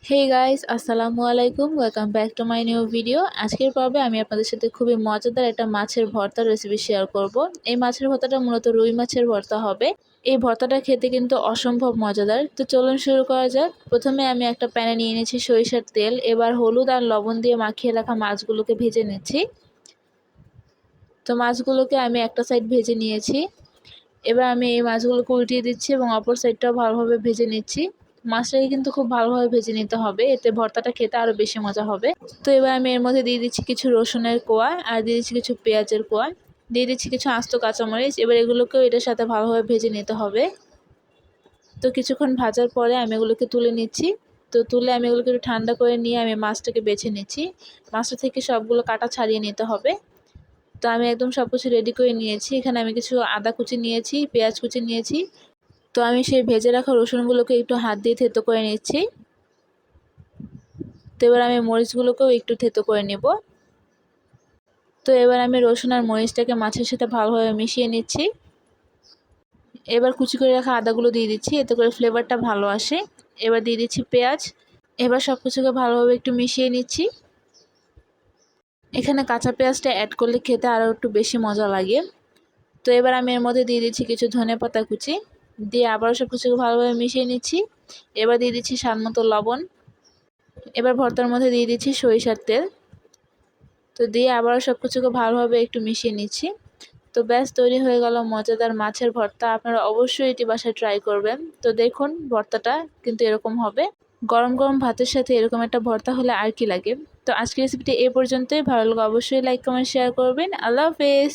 Hey guys, আসসালামু আলাইকুম। Welcome back to my new video. আজকের পর্বে আমি আপনাদের সাথে খুবই মজাদার একটা মাছের ভর্তার রেসিপি শেয়ার করব। এই মাছের ভর্তাটা মূলত রুই মাছের ভর্তা হবে। এই ভর্তাটা খেতে কিন্তু অসম্ভব মজাদার। তো চলুন শুরু করা যাক। প্রথমে আমি একটা প্যানে নিয়ে নিয়েছি সরিষার তেল। এবার হলুদ আর লবণ দিয়ে মাখিয়ে রাখা মাছগুলোকে ভেজে নিচ্ছি। তো মাছগুলোকে আমি একটা সাইড ভেজে নিয়েছি। এবার আমি এই মাছগুলোকে উল্টিয়ে দিচ্ছি এবং অপর সাইডটাও ভালোভাবে ভেজে নিচ্ছি। মাছটাকে কিন্তু খুব ভালোভাবে ভেজে নিতে হবে, এতে ভর্তাটা খেতে আরও বেশি মজা হবে। তো এবার আমি এর মধ্যে দিয়ে দিচ্ছি কিছু রসুনের কোয়া, আর দিয়ে দিচ্ছি কিছু পেঁয়াজের কোয়া, দিয়ে দিচ্ছি কিছু আস্ত কাঁচামরিচ। এবার এগুলোকেও এটার সাথে ভালোভাবে ভেজে নিতে হবে। তো কিছুক্ষণ ভাজার পরে আমি এগুলোকে তুলে নিচ্ছি। তো তুলে আমি এগুলোকে একটু ঠান্ডা করে নিয়ে আমি মাছটাকে বেছে নিচ্ছি। মাছটা থেকে সবগুলো কাটা ছাড়িয়ে নিতে হবে। তো আমি একদম সব কিছু রেডি করে নিয়েছি। এখানে আমি কিছু আদা কুচি নিয়েছি, পেঁয়াজ কুচি নিয়েছি। তো আমি সেই ভেজে রাখা রসুনগুলোকে একটু হাত দিয়ে থেতো করে নিচ্ছি। তো এবার আমি মরিচগুলোকেও একটু থেতো করে নেব। তো এবার আমি রসুন আর মরিচটাকে মাছের সাথে ভালোভাবে মিশিয়ে নিচ্ছি। এবার কুচি করে রাখা আদাগুলো দিয়ে দিচ্ছি, এতে করে ফ্লেভারটা ভালো আসে। এবার দিয়ে দিচ্ছি পেঁয়াজ। এবার সব কিছুকে ভালোভাবে একটু মিশিয়ে নিচ্ছি। এখানে কাঁচা পেঁয়াজটা অ্যাড করলে খেতে আরও একটু বেশি মজা লাগে। তো এবার আমি এর মধ্যে দিয়ে দিচ্ছি কিছু ধনেপাতা কুচি, দিয়ে আবারও সব কিছুকে ভালোভাবে মিশিয়ে নিচ্ছি। এবার দিয়ে দিচ্ছি স্বাদ মতো লবণ। এবার ভর্তার মধ্যে দিয়ে দিচ্ছি সরিষার তেল। তো দিয়ে আবারও সব কিছুকে ভালোভাবে একটু মিশিয়ে নিচ্ছি। তো ব্যাস তৈরি হয়ে গেল মজাদার মাছের ভর্তা। আপনারা অবশ্যই এটি বাসায় ট্রাই করবেন। তো দেখুন, ভর্তাটা কিন্তু এরকম হবে। গরম গরম ভাতের সাথে এরকম একটা ভর্তা হলে আর কি লাগে। তো আজকের রেসিপিটি এ পর্যন্তই। ভালো লাগলে অবশ্যই লাইক কমেন্ট শেয়ার করবেন। আল্লাহ হাফেজ।